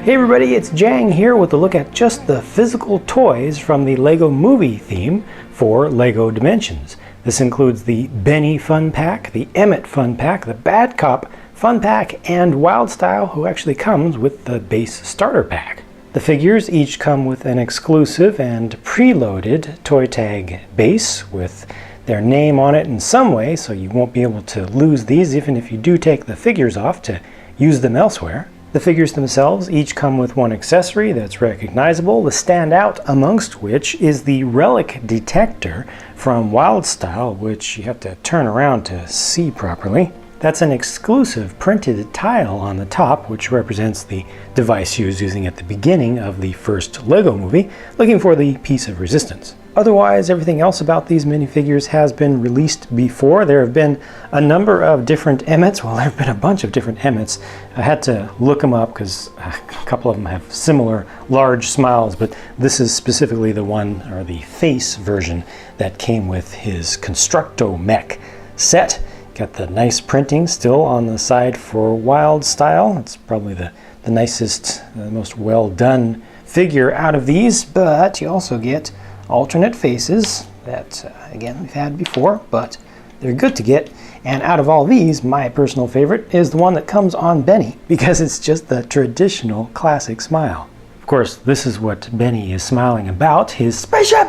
Hey everybody, it's Jang here with a look at just the physical toys from the LEGO Movie theme for LEGO Dimensions. This includes the Benny Fun Pack, the Emmet Fun Pack, the Bad Cop Fun Pack, and Wild Style, who actually comes with the base starter pack. The figures each come with an exclusive and preloaded toy tag base with their name on it in some way, so you won't be able to lose these even if you do take the figures off to use them elsewhere. The figures themselves each come with one accessory that's recognizable, the standout amongst which is the relic detector from Wild Style, which you have to turn around to see properly. That's an exclusive printed tile on the top, which represents the device using at the beginning of the first LEGO movie, looking for the piece of resistance. Otherwise, everything else about these minifigures has been released before. There have been a number of different Emmets. Well, there have been a bunch of different Emmets. I had to look them up because a couple of them have similar large smiles, but this is specifically the one, or the face version, that came with his Constructo Mech set. Got the nice printing still on the side for Wild Style. It's probably the nicest, the most well done figure out of these, but you also get alternate faces that, again, we've had before, but they're good to get. And out of all these, my personal favorite is the one that comes on Benny, because it's just the traditional classic smile. Of course, this is what Benny is smiling about, his spaceship!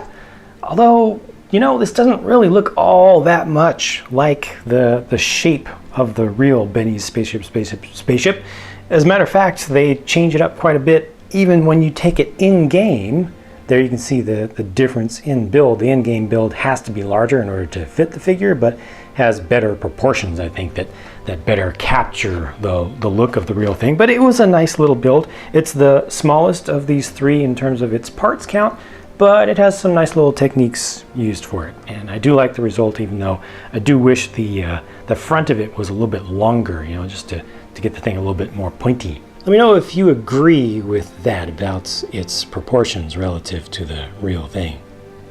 Although, you know, this doesn't really look all that much like the shape of the real Benny's spaceship. As a matter of fact, they change it up quite a bit even when you take it in-game. There you can see the difference in build. The in-game build has to be larger in order to fit the figure, but has better proportions, I think, that better capture the look of the real thing. But it was a nice little build. It's the smallest of these three in terms of its parts count, but it has some nice little techniques used for it. And I do like the result, even though I do wish the front of it was a little bit longer, you know, just to get the thing a little bit more pointy. Let me know if you agree with that about its proportions relative to the real thing.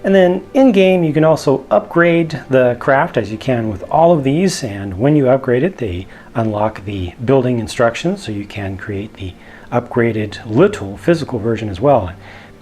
And then in-game you can also upgrade the craft, as you can with all of these, and when you upgrade it they unlock the building instructions, so you can create the upgraded little physical version as well.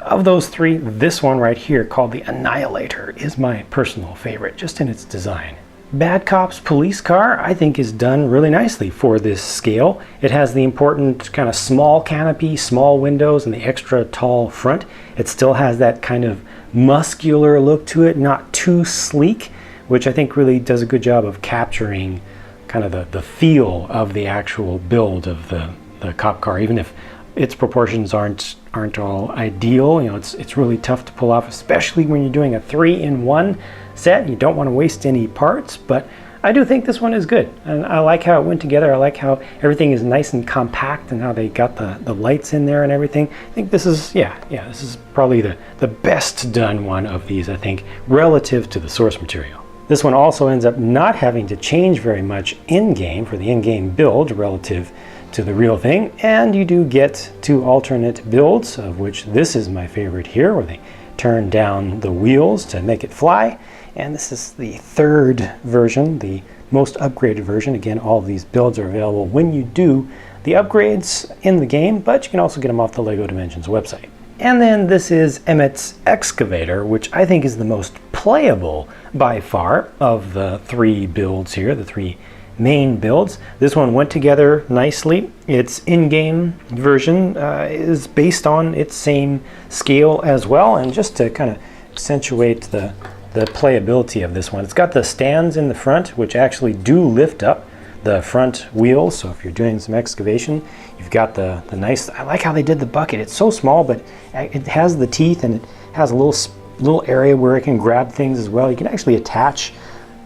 Of those three, this one right here, called the Annihilator, is my personal favorite, just in its design. Bad Cop's police car, I think, is done really nicely for this scale. It has the important kind of small canopy, small windows, and the extra tall front. It still has that kind of muscular look to it, not too sleek, which I think really does a good job of capturing kind of the feel of the actual build of the cop car, even if its proportions aren't all ideal. You know, it's really tough to pull off, especially when you're doing a 3-in-1 set. You don't want to waste any parts, but I do think this one is good, and I like how it went together. I like how everything is nice and compact, and how they got the lights in there and everything. I think this is, this is probably the best done one of these, I think, relative to the source material. This one also ends up not having to change very much in-game for the in-game build relative to the real thing, and you do get two alternate builds, of which this is my favorite here, where they turn down the wheels to make it fly. And this is the third version, the most upgraded version. Again, all of these builds are available when you do the upgrades in the game, but you can also get them off the LEGO Dimensions website. And then this is Emmet's excavator, which I think is the most playable by far of the three builds here, the three main builds. This one went together nicely. Its in-game version is based on its same scale as well, and just to kind of accentuate the playability of this one, it's got the stands in the front which actually do lift up the front wheels, so if you're doing some excavation, you've got the nice, I like how they did the bucket. It's so small, but it has the teeth, and it has a little area where it can grab things as well. You can actually attach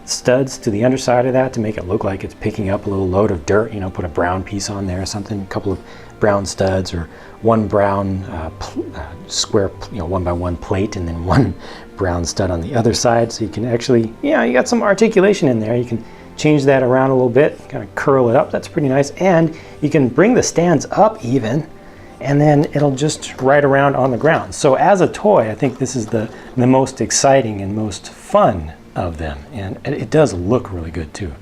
studs to the underside of that to make it look like it's picking up a little load of dirt, you know, put a brown piece on there or something, a couple of brown studs, or one brown square, you know, 1x1 plate, and then one brown stud on the other side. So you can actually, you got some articulation in there. You can change that around a little bit, kind of curl it up. That's pretty nice. And you can bring the stands up even, and then it'll just ride around on the ground. So as a toy, I think this is the most exciting and most fun of them, and it does look really good too.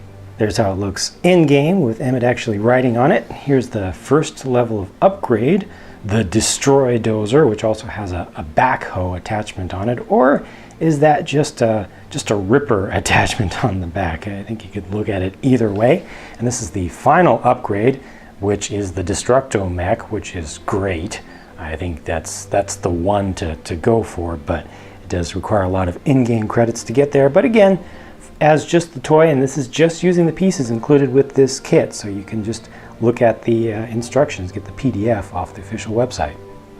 There's how it looks in-game with Emmet actually riding on it. Here's the first level of upgrade, the Destroy Dozer, which also has a backhoe attachment on it. Or is that just a ripper attachment on the back? I think you could look at it either way. And this is the final upgrade, which is the Destructo Mech, which is great. I think that's the one to go for, but it does require a lot of in-game credits to get there. But again, as just the toy, and this is just using the pieces included with this kit, so you can just look at the instructions, get the PDF off the official website.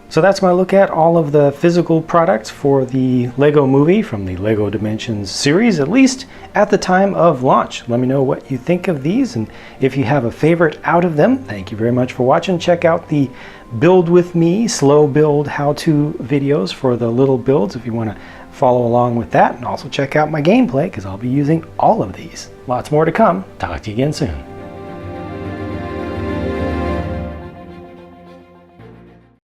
So that's my look at all of the physical products for the Lego Movie from the Lego Dimensions series, at least at the time of launch. Let me know what you think of these, and if you have a favorite out of them. Thank you very much for watching. Check out the Build With Me slow build how-to videos for the little builds if you want to follow along with that, and also check out my gameplay because I'll be using all of these. Lots more to come. Talk to you again soon.